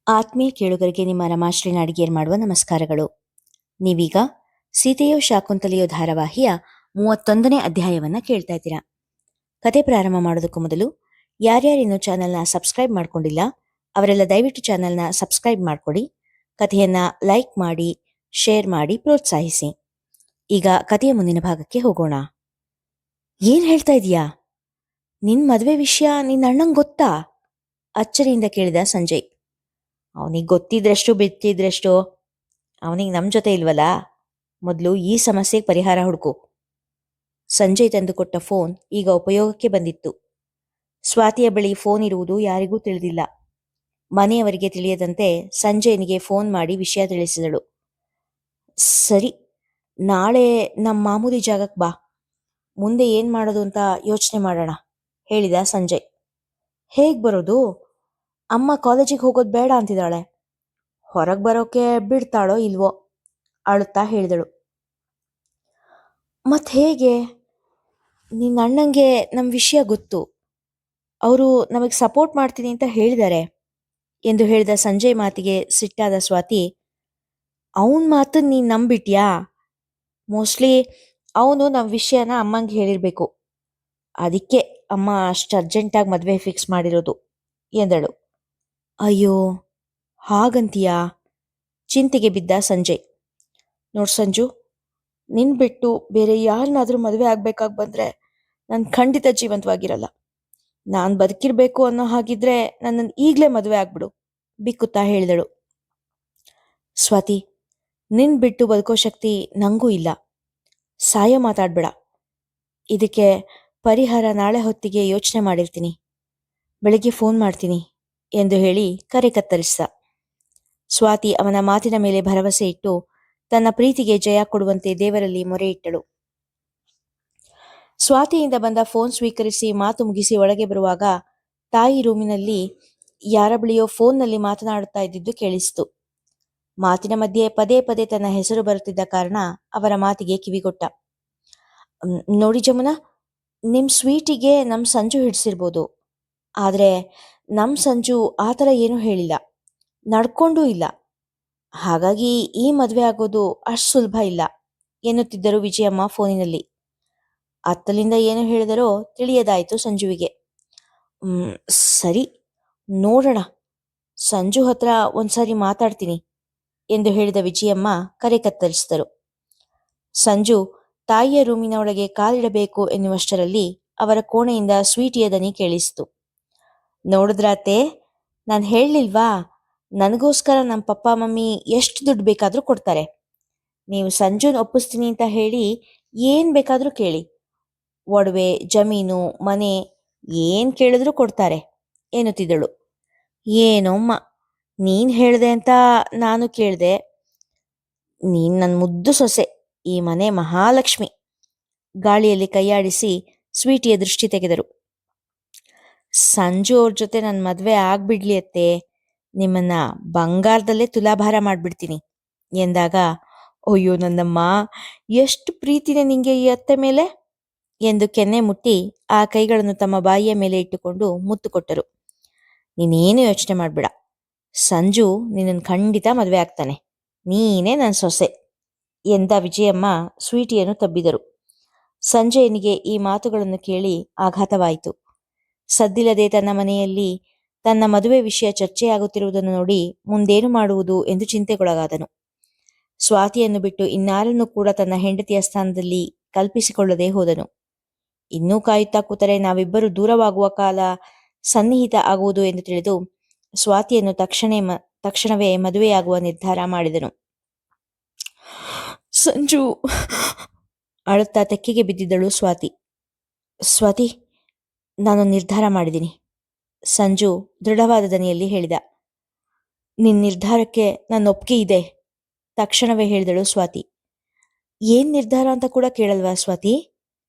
ಆತ್ಮೀಯ ಕೇಳುಗರಿಗೆ ನಿಮ್ಮ ರಮಾಶ್ರೀ ನಾಡಿಗೇರ್ ಮಾಡುವ ನಮಸ್ಕಾರಗಳು. ನೀವೀಗ ಸೀತೆಯೋ ಶಾಕುಂತಲೆಯೋ ಧಾರಾವಾಹಿಯ 31ನೇ ಅಧ್ಯಾಯವನ್ನ ಕೇಳ್ತಾ ಇದ್ದೀರಾ. ಕತೆ ಪ್ರಾರಂಭ ಮಾಡೋದಕ್ಕೂ ಮೊದಲು ಯಾರ್ಯಾರಿನ್ನೂ ಚಾನೆಲ್ನ ಸಬ್ಸ್ಕ್ರೈಬ್ ಮಾಡ್ಕೊಂಡಿಲ್ಲ ಅವರೆಲ್ಲ ದಯವಿಟ್ಟು ಚಾನೆಲ್ನ ಸಬ್ಸ್ಕ್ರೈಬ್ ಮಾಡ್ಕೊಡಿ, ಕಥೆಯನ್ನ ಲೈಕ್ ಮಾಡಿ, ಶೇರ್ ಮಾಡಿ ಪ್ರೋತ್ಸಾಹಿಸಿ. ಈಗ ಕಥೆಯ ಮುಂದಿನ ಭಾಗಕ್ಕೆ ಹೋಗೋಣ. ಏನ್ ಹೇಳ್ತಾ ಇದೀಯಾ? ನಿನ್ ಮದುವೆ ವಿಷಯ ನಿನ್ನ ಅಣ್ಣಂಗ್ ಗೊತ್ತಾ? ಅಚ್ಚರಿಯಿಂದ ಕೇಳಿದ ಸಂಜಯ್. ಅವನಿಗೆ ಗೊತ್ತಿದ್ರಷ್ಟು ಬಿತ್ತಿದ್ರಷ್ಟು, ಅವನಿಗೆ ನಮ್ಮ ಜೊತೆ ಇಲ್ವಲ್ಲ. ಮೊದಲು ಈ ಸಮಸ್ಯೆಗೆ ಪರಿಹಾರ ಹುಡುಕು. ಸಂಜಯ್ ತಂದುಕೊಟ್ಟ ಫೋನ್ ಈಗ ಉಪಯೋಗಕ್ಕೆ ಬಂದಿತ್ತು. ಸ್ವಾತಿಯ ಬಳಿ ಫೋನ್ ಇರುವುದು ಯಾರಿಗೂ ತಿಳಿದಿಲ್ಲ. ಮನೆಯವರಿಗೆ ತಿಳಿಯದಂತೆ ಸಂಜಯನಿಗೆ ಫೋನ್ ಮಾಡಿ ವಿಷಯ ತಿಳಿಸಿದಳು. ಸರಿ, ನಾಳೆ ನಮ್ಮ ಮಾಮೂಲಿ ಜಾಗಕ್ಕೆ ಬಾ, ಮುಂದೆ ಏನ್ ಮಾಡೋದು ಅಂತ ಯೋಚನೆ ಮಾಡೋಣ, ಹೇಳಿದ ಸಂಜಯ್. ಹೇಗ್ ಬರೋದು? ಅಮ್ಮ ಕಾಲೇಜಿಗೆ ಹೋಗೋದು ಬೇಡ ಅಂತಿದ್ದಾಳೆ. ಹೊರಗೆ ಬರೋಕೆ ಬಿಡ್ತಾಳೋ ಇಲ್ವೋ ಅಳುತ್ತಾ ಹೇಳಿದಳು. ಮತ್ ಹೇಗೆ? ನಿನ್ನ ಅಣ್ಣಂಗೆ ನಮ್ಮ ವಿಷಯ ಗೊತ್ತು, ಅವರು ನಮಗೆ ಸಪೋರ್ಟ್ ಮಾಡ್ತೀನಿ ಅಂತ ಹೇಳಿದ್ದಾರೆ ಎಂದು ಹೇಳಿದ ಸಂಜಯ್ ಮಾತಿಗೆ ಸಿಟ್ಟಾದ ಸ್ವಾತಿ, ಅವನ ಮಾತನ್ನು ನೀನು ನಂಬಿಟ್ಯಾ? ಮೋಸ್ಟ್ಲಿ ಅವನು ನಮ್ಮ ವಿಷಯನ ಅಮ್ಮಂಗೆ ಹೇಳಿರ್ಬೇಕು, ಅದಕ್ಕೆ ಅಮ್ಮ ಅಷ್ಟು ಅರ್ಜೆಂಟಾಗಿ ಮದುವೆ ಫಿಕ್ಸ್ ಮಾಡಿರೋದು ಎಂದಳು. ಅಯ್ಯೋ, ಹಾಗಂತೀಯಾ? ಚಿಂತೆಗೆ ಬಿದ್ದ ಸಂಜಯ್. ನೋಡ್ ಸಂಜು, ನಿನ್ ಬಿಟ್ಟು ಬೇರೆ ಯಾರನ್ನಾದ್ರೂ ಮದುವೆ ಆಗ್ಬೇಕಾಗಿ ಬಂದ್ರೆ ನಾನು ಖಂಡಿತ ಜೀವಂತವಾಗಿರಲ್ಲ. ನಾನು ಬದುಕಿರ್ಬೇಕು ಅನ್ನೋ ಹಾಗಿದ್ರೆ ನನ್ನನ್ನು ಈಗಲೇ ಮದುವೆ ಆಗ್ಬಿಡು, ಬಿಕ್ಕುತ್ತಾ ಹೇಳಿದಳು. ಸ್ವಾತಿ, ನಿನ್ ಬಿಟ್ಟು ಬದುಕೋ ಶಕ್ತಿ ನಂಗೂ ಇಲ್ಲ. ಸಾಯೋ ಮಾತಾಡ್ಬೇಡ. ಇದಕ್ಕೆ ಪರಿಹಾರ ನಾಳೆ ಹೊತ್ತಿಗೆ ಯೋಚನೆ ಮಾಡಿರ್ತೀನಿ, ಬೆಳಿಗ್ಗೆ ಫೋನ್ ಮಾಡ್ತೀನಿ ಎಂದು ಹೇಳಿ ಕರೆ ಕತ್ತರಿಸಿದ. ಸ್ವಾತಿ ಅವನ ಮಾತಿನ ಮೇಲೆ ಭರವಸೆ ಇಟ್ಟು ತನ್ನ ಪ್ರೀತಿಗೆ ಜಯ ಕೊಡುವಂತೆ ದೇವರಲ್ಲಿ ಮೊರೆ ಇಟ್ಟಳು. ಸ್ವಾತಿಯಿಂದ ಬಂದ ಫೋನ್ ಸ್ವೀಕರಿಸಿ ಮಾತು ಮುಗಿಸಿ ಒಳಗೆ ಬರುವಾಗ ತಾಯಿ ರೂಮಿನಲ್ಲಿ ಯಾರ ಬಳಿಯೋ ಫೋನ್ನಲ್ಲಿ ಮಾತನಾಡುತ್ತಾ ಇದ್ದಿದ್ದು ಕೇಳಿಸಿತು. ಮಾತಿನ ಮಧ್ಯೆ ಪದೇ ಪದೇ ತನ್ನ ಹೆಸರು ಬರುತ್ತಿದ್ದ ಕಾರಣ ಅವರ ಮಾತಿಗೆ ಕಿವಿಗೊಟ್ಟ. ನೋಡಿ ಜಮುನಾ, ನಿಮ್ ಸ್ವೀಟಿಗೆ ನಮ್ ಸಂಜು ಹಿಡಿಸಿರ್ಬೋದು, ಆದ್ರೆ ನಮ್ ಸಂಜು ಆ ಥರ ಏನೂ ಹೇಳಿಲ್ಲ, ನಡ್ಕೊಂಡೂ ಇಲ್ಲ. ಹಾಗಾಗಿ ಈ ಮದುವೆ ಆಗೋದು ಅಷ್ಟು ಸುಲಭ ಇಲ್ಲ ಎನ್ನುತ್ತಿದ್ದರು ವಿಜಯಮ್ಮ ಫೋನಿನಲ್ಲಿ. ಅತ್ತಲಿಂದ ಏನು ಹೇಳಿದರೋ ತಿಳಿಯದಾಯಿತು ಸಂಜುವಿಗೆ. ಸರಿ, ನೋಡೋಣ, ಸಂಜು ಹತ್ರ ಒಂದ್ಸಾರಿ ಮಾತಾಡ್ತೀನಿ ಎಂದು ಹೇಳಿದ ವಿಜಯಮ್ಮ ಕರೆ ಕತ್ತರಿಸಿದರು. ಸಂಜು ತಾಯಿಯ ರೂಮಿನ ಒಳಗೆ ಕಾಲಿಡಬೇಕು ಎನ್ನುವಷ್ಟರಲ್ಲಿ ಅವರ ಕೋಣೆಯಿಂದ ಸ್ವೀಟಿಯ ದನಿ ಕೇಳಿಸಿತು. ನೋಡಿದ್ರಾತೆ, ನಾನು ಹೇಳಲಿಲ್ವಾ, ನನಗೋಸ್ಕರ ನಮ್ಮ ಪಪ್ಪ ಮಮ್ಮಿ ಎಷ್ಟು ದುಡ್ಡು ಬೇಕಾದರೂ ಕೊಡ್ತಾರೆ. ನೀವು ಸಂಜುನ್ ಒಪ್ಪಿಸ್ತೀನಿ ಅಂತ ಹೇಳಿ ಏನು ಬೇಕಾದರೂ ಕೇಳಿ, ಒಡವೆ, ಜಮೀನು, ಮನೆ ಏನು ಕೇಳಿದ್ರೂ ಕೊಡ್ತಾರೆ ಎನ್ನುತ್ತಿದ್ದಳು. ಏನೋಮ್ಮ, ನೀನು ಹೇಳಿದೆ ಅಂತ ನಾನು ಕೇಳಿದೆ. ನೀನು ನನ್ನ ಮುದ್ದು ಸೊಸೆ, ಈ ಮನೆ ಮಹಾಲಕ್ಷ್ಮಿ. ಗಾಳಿಯಲ್ಲಿ ಕೈಯಾಡಿಸಿ ಸ್ವೀಟಿಯ ದೃಷ್ಟಿ ತೆಗೆದರು. ಸಂಜು ಅವ್ರ ಜೊತೆ ನನ್ನ ಮದುವೆ ಆಗ್ಬಿಡ್ಲಿ ಅತ್ತೆ, ನಿಮ್ಮನ್ನ ಬಂಗಾರದಲ್ಲೇ ತುಲಾಭಾರ ಮಾಡ್ಬಿಡ್ತೀನಿ ಎಂದಾಗ, ಅಯ್ಯೋ ನನ್ನಮ್ಮ, ಎಷ್ಟು ಪ್ರೀತಿನೇ ನಿಂಗೆ ಈ ಅತ್ತೆ ಮೇಲೆ ಎಂದು ಕೆನ್ನೆ ಮುಟ್ಟಿ ಆ ಕೈಗಳನ್ನು ತಮ್ಮ ಬಾಯಿಯ ಮೇಲೆ ಇಟ್ಟುಕೊಂಡು ಮುತ್ತು ಕೊಟ್ಟರು. ನೀನೇನು ಯೋಚನೆ ಮಾಡ್ಬೇಡ, ಸಂಜು ನಿನ್ನನ್ನು ಖಂಡಿತ ಮದುವೆ ಆಗ್ತಾನೆ, ನೀನೇ ನನ್ನ ಸೊಸೆ ಎಂದ ವಿಜಯಮ್ಮ ಸ್ವೀಟಿಯನ್ನು ತಬ್ಬಿದರು. ಸಂಜಯನಿಗೆ ಈ ಮಾತುಗಳನ್ನು ಕೇಳಿ ಆಘಾತವಾಯಿತು. ಸದ್ದಿಲ್ಲದೆ ತನ್ನ ಮನೆಯಲ್ಲಿ ತನ್ನ ಮದುವೆ ವಿಷಯ ಚರ್ಚೆಯಾಗುತ್ತಿರುವುದನ್ನು ನೋಡಿ ಮುಂದೇನು ಮಾಡುವುದು ಎಂದು ಚಿಂತೆಗೊಳಗಾದನು. ಸ್ವಾತಿಯನ್ನು ಬಿಟ್ಟು ಇನ್ನಾರನ್ನು ಕೂಡ ತನ್ನ ಹೆಂಡತಿಯ ಸ್ಥಾನದಲ್ಲಿ ಕಲ್ಪಿಸಿಕೊಳ್ಳದೆ ಹೋದನು. ಇನ್ನೂ ಕಾಯುತ್ತಾ ಕೂತರೆ ನಾವಿಬ್ಬರು ದೂರವಾಗುವ ಕಾಲ ಸನ್ನಿಹಿತ ಆಗುವುದು ಎಂದು ತಿಳಿದು ಸ್ವಾತಿಯನ್ನು ತಕ್ಷಣವೇ ಮದುವೆಯಾಗುವ ನಿರ್ಧಾರ ಮಾಡಿದನು. ಸಂಜು, ಅಳುತ್ತಾ ತೆಕ್ಕೆಗೆ ಬಿದ್ದಿದ್ದಳು ಸ್ವಾತಿ. ಸ್ವಾತಿ, ನಾನು ನಿರ್ಧಾರ ಮಾಡಿದ್ದೀನಿ, ಸಂಜು ದೃಢವಾದ ದನಿಯಲ್ಲಿ ಹೇಳಿದ. ನಿನ್ನ ನಿರ್ಧಾರಕ್ಕೆ ನನ್ನ ಒಪ್ಪಿಗೆ ಇದೆ, ತಕ್ಷಣವೇ ಹೇಳಿದಳು ಸ್ವಾತಿ. ಏನ್ ನಿರ್ಧಾರ ಅಂತ ಕೂಡ ಕೇಳಲ್ವಾ ಸ್ವಾತಿ?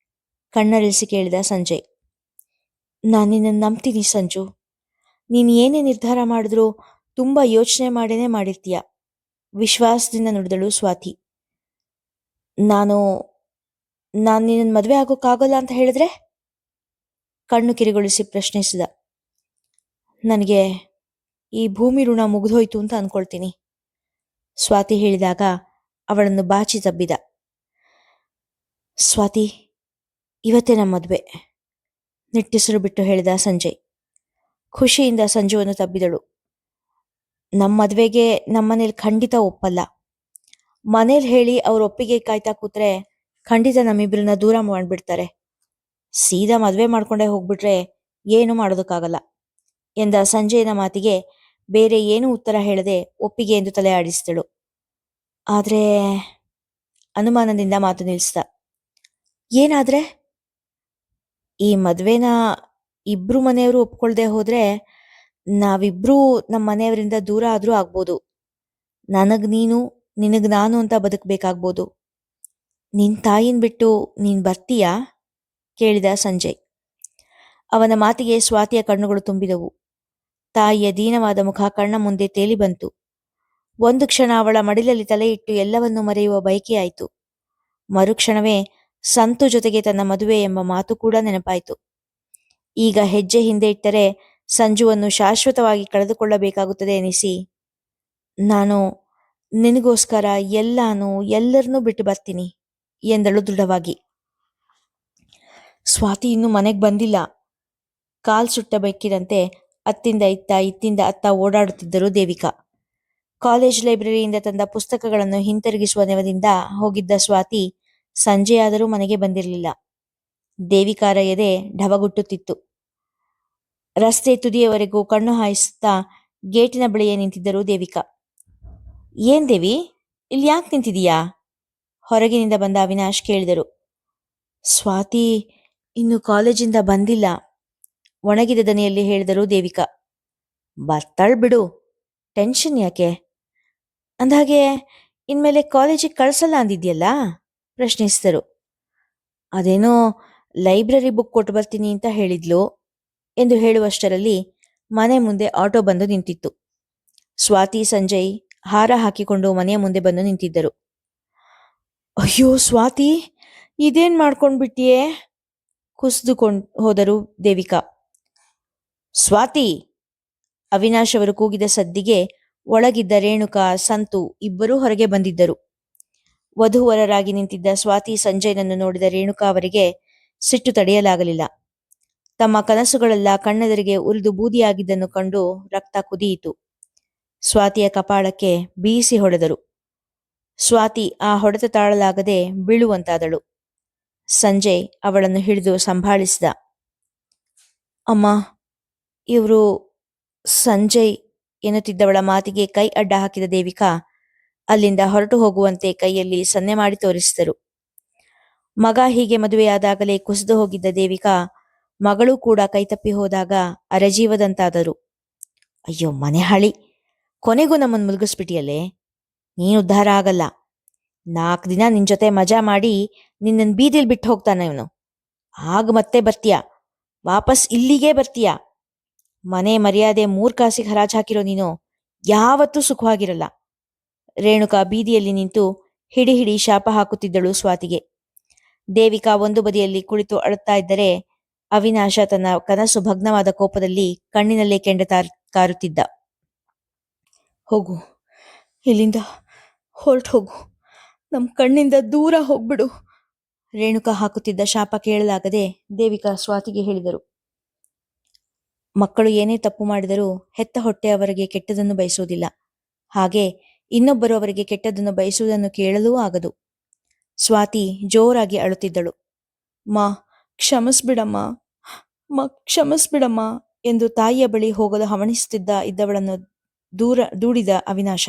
ಕಣ್ಣರಿಸಿ ಕೇಳಿದ ಸಂಜಯ್. ನಾನು ನಿನ್ನನ್ನು ನಂಬ್ತೀನಿ ಸಂಜು, ನೀನು ಏನೇ ನಿರ್ಧಾರ ಮಾಡಿದ್ರೂ ತುಂಬ ಯೋಚನೆ ಮಾಡೇನೆ ಮಾಡಿರ್ತೀಯ, ವಿಶ್ವಾಸದಿಂದ ನುಡಿದಳು ಸ್ವಾತಿ. ನಾನು ನಿನ್ನನ್ನು ಮದುವೆ ಆಗೋಕ್ಕಾಗಲ್ಲ ಅಂತ ಹೇಳಿದ್ರೆ? ಕಣ್ಣು ಕಿರಿಗೊಳಿಸಿ ಪ್ರಶ್ನಿಸಿದ. ನನಗೆ ಈ ಭೂಮಿ ಋಣ ಮುಗಿದೋಯ್ತು ಅಂತ ಅನ್ಕೊಳ್ತೀನಿ. ಸ್ವಾತಿ ಹೇಳಿದಾಗ ಅವಳನ್ನು ಬಾಚಿ ತಬ್ಬಿದ. ಸ್ವಾತಿ, ಇವತ್ತೇ ನಮ್ಮ ಮದುವೆ, ನಿಟ್ಟುಸಿರು ಬಿಟ್ಟು ಹೇಳಿದ ಸಂಜಯ್. ಖುಷಿಯಿಂದ ಸಂಜುವನ್ನು ತಬ್ಬಿದಳು. ನಮ್ಮ ಮದುವೆಗೆ ನಮ್ಮನೇಲಿ ಖಂಡಿತ ಒಪ್ಪಲ್ಲ. ಮನೇಲಿ ಹೇಳಿ ಅವ್ರ ಒಪ್ಪಿಗೆ ಕಾಯ್ತಾ ಕೂತ್ರೆ ಖಂಡಿತ ನಮ್ಮಿಬ್ರನ್ನ ದೂರ ಮಾಡ್ಬಿಡ್ತಾರೆ. ಸೀದಾ ಮದುವೆ ಮಾಡ್ಕೊಂಡೇ ಹೋಗ್ಬಿಟ್ರೆ ಏನು ಮಾಡೋದಕ್ಕಾಗಲ್ಲ ಎಂದ ಸಂಜಯನ ಮಾತಿಗೆ ಬೇರೆ ಏನೂ ಉತ್ತರ ಹೇಳದೆ ಒಪ್ಪಿಗೆ ಎಂದು ತಲೆ ಆಡಿಸಿದಳು. ಆದ್ರೆ ಅನುಮಾನದಿಂದ ಮಾತು ನಿಲ್ಲಿಸ್ದ. ಏನಾದ್ರೆ? ಈ ಮದ್ವೆನ ಇಬ್ರು ಮನೆಯವರು ಒಪ್ಕೊಳ್ದೆ ಹೋದ್ರೆ ನಾವಿಬ್ರೂ ನಮ್ಮ ಮನೆಯವರಿಂದ ದೂರ ಆದ್ರೂ ಆಗ್ಬೋದು. ನನಗ್ ನೀನು, ನಿನಗ್ ನಾನು ಅಂತ ಬದುಕಬೇಕಾಗ್ಬೋದು. ನಿನ್ ತಾಯಿನ್ ಬಿಟ್ಟು ನೀನ್ ಬರ್ತೀಯಾ? ಕೇಳಿದ ಸಂಜಯ್. ಅವನ ಮಾತಿಗೆ ಸ್ವಾತಿಯ ಕಣ್ಣುಗಳು ತುಂಬಿದವು. ತಾಯಿಯ ದೀನವಾದ ಮುಖ ಕಣ್ಣ ಮುಂದೆ ತೇಲಿ ಬಂತು. ಒಂದು ಕ್ಷಣ ಅವಳ ಮಡಿಲಲ್ಲಿ ತಲೆ ಇಟ್ಟು ಎಲ್ಲವನ್ನೂ ಮರೆಯುವ ಬಯಕೆಯಾಯಿತು. ಮರುಕ್ಷಣವೇ ಸಂತು ಜೊತೆಗೆ ತನ್ನ ಮದುವೆ ಎಂಬ ಮಾತು ಕೂಡ ನೆನಪಾಯಿತು. ಈಗ ಹೆಜ್ಜೆ ಹಿಂದೆ ಇಟ್ಟರೆ ಸಂಜುವನ್ನು ಶಾಶ್ವತವಾಗಿ ಕಳೆದುಕೊಳ್ಳಬೇಕಾಗುತ್ತದೆ ಎನಿಸಿ, ನಾನು ನಿನಗೋಸ್ಕರ ಎಲ್ಲರನ್ನೂ ಬಿಟ್ಟು ಬರ್ತೀನಿ ಎಂದಳು ದೃಢವಾಗಿ. ಸ್ವಾತಿ ಇನ್ನೂ ಮನೆಗೆ ಬಂದಿಲ್ಲ. ಕಾಲ್ ಸುಟ್ಟ ಬೆಕ್ಕಿದಂತೆ ಅತ್ತಿಂದ ಇತ್ತಿಂದ ಅತ್ತ ಓಡಾಡುತ್ತಿದ್ದರು ದೇವಿಕಾ. ಕಾಲೇಜ್ ಲೈಬ್ರರಿಯಿಂದ ತಂದ ಪುಸ್ತಕಗಳನ್ನು ಹಿಂತಿರುಗಿಸುವ ನೆವದಿಂದ ಹೋಗಿದ್ದ ಸ್ವಾತಿ ಸಂಜೆಯಾದರೂ ಮನೆಗೆ ಬಂದಿರಲಿಲ್ಲ. ದೇವಿಕಾರ ಎದೆ ಢವಗುಟ್ಟುತ್ತಿತ್ತು. ರಸ್ತೆ ತುದಿಯವರೆಗೂ ಕಣ್ಣು ಹಾಯಿಸುತ್ತಾ ಗೇಟಿನ ಬಳಿಯೇ ನಿಂತಿದ್ದರು ದೇವಿಕಾ. ಏನ್ ದೇವಿ, ಇಲ್ಲಿ ಯಾಕೆ ನಿಂತಿದೀಯಾ? ಹೊರಗಿನಿಂದ ಬಂದ ಅವಿನಾಶ್ ಕೇಳಿದರು. ಸ್ವಾತಿ ಇನ್ನು ಕಾಲೇಜಿಂದ ಬಂದಿಲ್ಲ, ಒಣಗಿದ ದನಿಯಲ್ಲಿ ಹೇಳಿದರು ದೇವಿಕಾ. ಬರ್ತಾಳ್ ಬಿಡು, ಟೆನ್ಷನ್ ಯಾಕೆ? ಅಂದಹಾಗೆ ಇನ್ಮೇಲೆ ಕಾಲೇಜಿಗೆ ಕಳ್ಸಲ್ಲ ಅಂದಿದ್ಯಲ್ಲ? ಪ್ರಶ್ನಿಸಿದರು. ಅದೇನೋ ಲೈಬ್ರರಿ ಬುಕ್ ಕೊಟ್ಟು ಬರ್ತೀನಿ ಅಂತ ಹೇಳಿದ್ಲು ಎಂದು ಹೇಳುವಷ್ಟರಲ್ಲಿ ಮನೆ ಮುಂದೆ ಆಟೋ ಬಂದು ನಿಂತಿತ್ತು. ಸ್ವಾತಿ ಸಂಜಯ್ ಹಾರ ಹಾಕಿಕೊಂಡು ಮನೆಯ ಮುಂದೆ ಬಂದು ನಿಂತಿದ್ದರು. ಅಯ್ಯೋ ಸ್ವಾತಿ, ಇದೇನ್ ಮಾಡ್ಕೊಂಡ್ಬಿಟ್ಟಿಯೇ? ಕುಸಿದುಕೊಂಡು ಹೋದರು ದೇವಿಕಾ. ಸ್ವಾತಿ! ಅವಿನಾಶ್ ಅವರು ಕೂಗಿದ ಸದ್ದಿಗೆ ಒಳಗಿದ್ದ ರೇಣುಕಾ, ಸಂತು ಇಬ್ಬರೂ ಹೊರಗೆ ಬಂದಿದ್ದರು. ವಧುವರರಾಗಿ ನಿಂತಿದ್ದ ಸ್ವಾತಿ ಸಂಜಯನನ್ನು ನೋಡಿದ ರೇಣುಕಾ ಅವರಿಗೆ ಸಿಟ್ಟು ತಡೆಯಲಾಗಲಿಲ್ಲ. ತಮ್ಮ ಕನಸುಗಳೆಲ್ಲ ಕಣ್ಣೆದುರಿಗೆ ಉರಿದು ಬೂದಿಯಾಗಿದ್ದನ್ನು ಕಂಡು ರಕ್ತ ಕುದಿಯಿತು. ಸ್ವಾತಿಯ ಕಪಾಳಕ್ಕೆ ಬೀಸಿ ಹೊಡೆದರು. ಸ್ವಾತಿ ಆ ಹೊಡೆತ ತಾಳಲಾಗದೆ ಬೀಳುವಂತಾದಳು. ಸಂಜಯ್ ಅವಳನ್ನು ಹಿಡಿದು ಸಂಭಾಳಿಸಿದ. ಅಮ್ಮ, ಇವರು ಸಂಜಯ್ ಎನ್ನುತ್ತಿದ್ದವಳ ಮಾತಿಗೆ ಕೈ ಅಡ್ಡ ಹಾಕಿದ ದೇವಿಕಾ ಅಲ್ಲಿಂದ ಹೊರಟು ಹೋಗುವಂತೆ ಕೈಯಲ್ಲಿ ಸನ್ನೆ ಮಾಡಿ ತೋರಿಸಿದರು. ಮಗ ಹೀಗೆ ಮದುವೆಯಾದಾಗಲೇ ಕುಸಿದು ಹೋಗಿದ್ದ ದೇವಿಕಾ ಮಗಳೂ ಕೂಡ ಕೈತಪ್ಪಿ ಹೋದಾಗ ಅರಜೀವದಂತಾದರು. ಅಯ್ಯೋ ಮನೆ ಹಾಳಿ, ಕೊನೆಗೂ ನಮ್ಮನ್ನು ಮುಳುಗಿಸ್ಬಿಟ್ಟಿಯಲ್ಲೇ. ನೀನು ಉದ್ಧಾರ ಆಗಲ್ಲ. 4 ದಿನ ನಿನ್ ಜೊತೆ ಮಜಾ ಮಾಡಿ ನಿನ್ನನ್ನು ಬೀದಿಲ್ ಬಿಟ್ಟು ಹೋಗ್ತಾನೆ ಇವನು. ಆಗ ಮತ್ತೆ ಬರ್ತೀಯ, ವಾಪಸ್ ಇಲ್ಲಿಗೇ ಬರ್ತೀಯ. ಮನೆ ಮರ್ಯಾದೆ 3 ಕಾಸಿಗೆ ಹರಾಜ್ ಹಾಕಿರೋ ನೀನು ಯಾವತ್ತೂ ಸುಖವಾಗಿರಲ್ಲ. ರೇಣುಕಾ ಬೀದಿಯಲ್ಲಿ ನಿಂತು ಹಿಡಿ ಹಿಡಿ ಶಾಪ ಹಾಕುತ್ತಿದ್ದಳು ಸ್ವಾತಿಗೆ. ದೇವಿಕಾ ಒಂದು ಬದಿಯಲ್ಲಿ ಕುಳಿತು ಅಳುತ್ತಾ ಇದ್ದರೆ ಅವಿನಾಶ ತನ್ನ ಕನಸು ಭಗ್ನವಾದ ಕೋಪದಲ್ಲಿ ಕಣ್ಣಿನಲ್ಲೇ ಕೆಂಡ ಕಾರುತ್ತಿದ್ದ. ಹೋಗು, ಇಲ್ಲಿಂದ ಹೊರಟು ಹೋಗು, ನಮ್ಮ ಕಣ್ಣಿಂದ ದೂರ ಹೋಗ್ಬಿಡು. ರೇಣುಕಾ ಹಾಕುತ್ತಿದ್ದ ಶಾಪ ಕೇಳಲಾಗದೆ ದೇವಿಕಾ ಸ್ವಾತಿಗೆ ಹೇಳಿದರು. ಮಕ್ಕಳು ಏನೇ ತಪ್ಪು ಮಾಡಿದರೂ ಹೆತ್ತ ಹೊಟ್ಟೆ ಅವರಿಗೆ ಕೆಟ್ಟದನ್ನು ಬಯಸುವುದಿಲ್ಲ. ಹಾಗೆ ಇನ್ನೊಬ್ಬರು ಅವರಿಗೆ ಕೆಟ್ಟದನ್ನು ಬಯಸುವುದನ್ನು ಕೇಳಲೂ ಆಗದು. ಸ್ವಾತಿ ಜೋರಾಗಿ ಅಳುತ್ತಿದ್ದಳು. ಮಾ ಕ್ಷಮಿಸ್ಬಿಡಮ್ಮ, ಕ್ಷಮಿಸ್ಬಿಡಮ್ಮ ಎಂದು ತಾಯಿಯ ಬಳಿ ಹೋಗಲು ಇದ್ದವಳನ್ನು ದೂಡಿದ ಅವಿನಾಶ.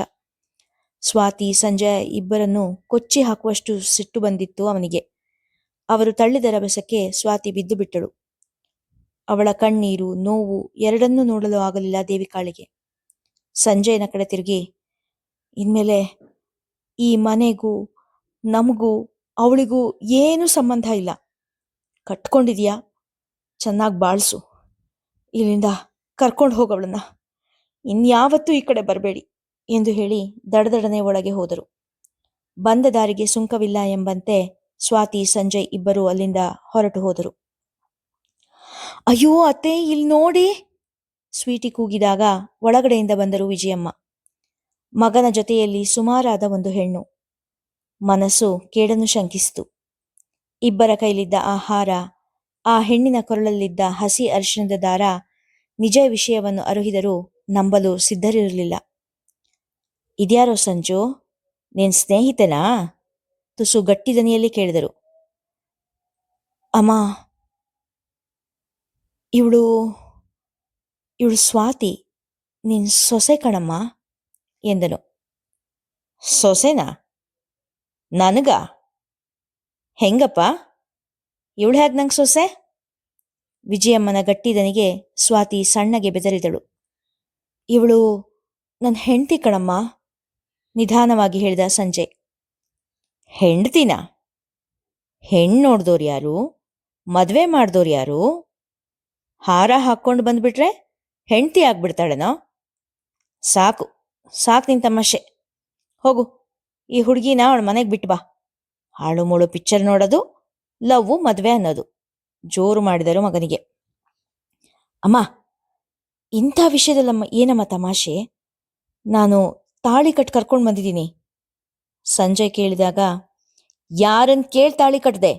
ಸ್ವಾತಿ, ಸಂಜಯ್ ಇಬ್ಬರನ್ನು ಕೊಚ್ಚಿ ಹಾಕುವಷ್ಟು ಸಿಟ್ಟು ಬಂದಿತ್ತು ಅವನಿಗೆ. ಅವರು ತಳ್ಳಿದ ರಭಸಕ್ಕೆ ಸ್ವಾತಿ ಬಿದ್ದು ಬಿಟ್ಟಳು. ಅವಳ ಕಣ್ಣೀರು, ನೋವು ಎರಡನ್ನೂ ನೋಡಲು ಆಗಲಿಲ್ಲ ದೇವಿಕಾಳಿಗೆ. ಸಂಜಯನ ಕಡೆ ತಿರುಗಿ, ಇನ್ಮೇಲೆ ಈ ಮನೆಗೂ ನಮಗೂ ಅವಳಿಗೂ ಏನೂ ಸಂಬಂಧ ಇಲ್ಲ. ಕಟ್ಕೊಂಡಿದ್ಯಾ, ಚೆನ್ನಾಗಿ ಬಾಳ್ಸು. ಇಲ್ಲಿಂದ ಕರ್ಕೊಂಡು ಹೋಗವಳನ್ನ, ಇನ್ಯಾವತ್ತೂ ಈ ಕಡೆ ಬರಬೇಡಿ ಎಂದು ಹೇಳಿ ದಡದಡನೆ ಒಳಗೆ ಹೋದರು. ಬಂದ ದಾರಿಗೆ ಸುಂಕವಿಲ್ಲ ಎಂಬಂತೆ ಸ್ವಾತಿ, ಸಂಜಯ್ ಇಬ್ಬರು ಅಲ್ಲಿಂದ ಹೊರಟು ಹೋದರು. ಅಯ್ಯೋ ಅತ್ತೆ, ಇಲ್ಲಿ ನೋಡಿ ಸ್ವೀಟಿ ಕೂಗಿದಾಗ ಒಳಗಡೆಯಿಂದ ಬಂದರು ವಿಜಯಮ್ಮ. ಮಗನ ಜೊತೆಯಲ್ಲಿ ಸುಮಾರಾದ ಒಂದು ಹೆಣ್ಣು. ಮನಸ್ಸು ಕೇಡನ್ನು ಶಂಕಿಸಿತು. ಇಬ್ಬರ ಕೈಲಿದ್ದ ಆಹಾರ, ಆ ಹೆಣ್ಣಿನ ಕೊರಳಲ್ಲಿದ್ದ ಹಸಿ ಅರಿಶಿಣದ ದಾರ ನಿಜ ವಿಷಯವನ್ನು ಅರುಹಿದರೂ ನಂಬಲು ಸಿದ್ಧರಿರಲಿಲ್ಲ. ಇದ್ಯಾರೋ ಸಂಜು, ನಿನ್ ಸ್ನೇಹಿತನಾ? ತುಸು ಗಟ್ಟಿ ದನಿಯಲ್ಲಿ ಕೇಳಿದರು. ಅಮ್ಮ, ಇವಳು ಸ್ವಾತಿ, ನಿನ್ ಸೊಸೆ ಕಣಮ್ಮ ಎಂದನು. ಸೊಸೆನಾ? ನನಗ? ಹೆಂಗಪ್ಪ? ಇವಳು ಹೇಗೆ ನಂಗೆ ಸೊಸೆ? ವಿಜಯಮ್ಮನ ಗಟ್ಟಿದನಿಗೆ ಸ್ವಾತಿ ಸಣ್ಣಗೆ ಬೆದರಿದಳು. ಇವಳು ನನ್ನ ಹೆಂಡತಿ ಕಣಮ್ಮ, ನಿಧಾನವಾಗಿ ಹೇಳಿದ ಸಂಜಯ್. ಹೆಂಡ್ತಿನ? ಹೆಣ್ಣು ನೋಡ್ದೋರು ಯಾರು? ಮದುವೆ ಮಾಡ್ದೋರು ಯಾರು? ಹಾರ ಹಾಕ್ಕೊಂಡು ಬಂದ್ಬಿಟ್ರೆ ಹೆಂಡ್ತಿ ಆಗ್ಬಿಡ್ತಾಳೇನೋ? ಸಾಕು ಸಾಕು ನಿನ್ ತಮಾಷೆ. ಹೋಗು, ಈ ಹುಡುಗಿನ ಅವಳ ಮನೆಗೆ ಬಿಟ್ಟು ಬಾ. ಹಾಳು ಮೂಳು ಪಿಕ್ಚರ್ ನೋಡೋದು, ಲವ್ವು ಮದುವೆ ಅನ್ನೋದು. ಜೋರು ಮಾಡಿದರು ಮಗನಿಗೆ. ಅಮ್ಮ, ಇಂಥ ವಿಷಯದಲ್ಲಮ್ಮ ಏನಮ್ಮ ತಮಾಷೆ? ನಾನು ತಾಳಿ ಕಟ್ ಕರ್ಕೊಂಡು ಬಂದಿದ್ದೀನಿ. ಸಂಜಯ್ ಕೇಳಿದಾಗ, ಯಾರನ್ ಕೇಳಿ ತಾಳಿ ಕಟ್ಟದೆ?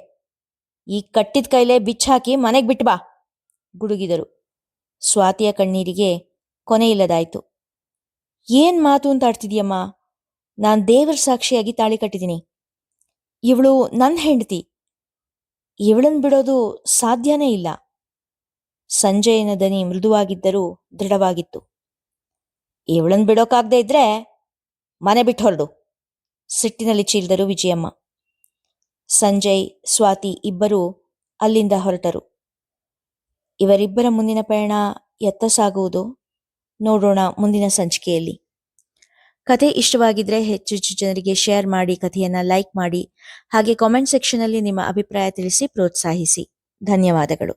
ಈ ಕಟ್ಟಿದ ಕೈಲೇ ಬಿಚ್ಚಾಕಿ ಮನೆಗೆ ಬಿಟ್ಟು ಬಾ ಗುಡುಗಿದರು. ಸ್ವಾತಿಯ ಕಣ್ಣೀರಿಗೆ ಕೊನೆಯಿಲ್ಲದಾಯ್ತು. ಏನ್ ಮಾತು ಅಂತ ಆಡ್ತಿದ್ಯಮ್ಮ? ನಾನ್ ದೇವರ ಸಾಕ್ಷಿಯಾಗಿ ತಾಳಿ ಕಟ್ಟಿದ್ದೀನಿ. ಇವಳು ನನ್ನ ಹೆಂಡತಿ. ಇವಳನ್ ಬಿಡೋದು ಸಾಧ್ಯನೇ ಇಲ್ಲ. ಸಂಜಯನ ದನಿ ಮೃದುವಾಗಿದ್ದರೂ ದೃಢವಾಗಿತ್ತು. ಇವಳನ್ ಬಿಡೋಕಾಗ್ದೇ ಇದ್ರೆ ಮನೆ ಬಿಟ್ಟು ಹೊರಡು, ಸಿಟ್ಟಿನಲ್ಲಿ ಚೀಲ್ದರು ವಿಜಯಮ್ಮ. ಸಂಜಯ್, ಸ್ವಾತಿ ಇಬ್ಬರೂ ಅಲ್ಲಿಂದ ಹೊರಟರು. ಇವರಿಬ್ಬರ ಮುಂದಿನ ಪಯಣ ಎತ್ತ ಸಾಗುವುದು ನೋಡೋಣ ಮುಂದಿನ ಸಂಚಿಕೆಯಲ್ಲಿ. ಕಥೆ ಇಷ್ಟವಾಗಿದ್ರೆ ಹೆಚ್ಚು ಜನರಿಗೆ ಶೇರ್ ಮಾಡಿ, ಕಥೆಯನ್ನು ಲೈಕ್ ಮಾಡಿ, ಹಾಗೆ ಕಾಮೆಂಟ್ ಸೆಕ್ಷನಲ್ಲಿ ನಿಮ್ಮ ಅಭಿಪ್ರಾಯ ತಿಳಿಸಿ ಪ್ರೋತ್ಸಾಹಿಸಿ. ಧನ್ಯವಾದಗಳು.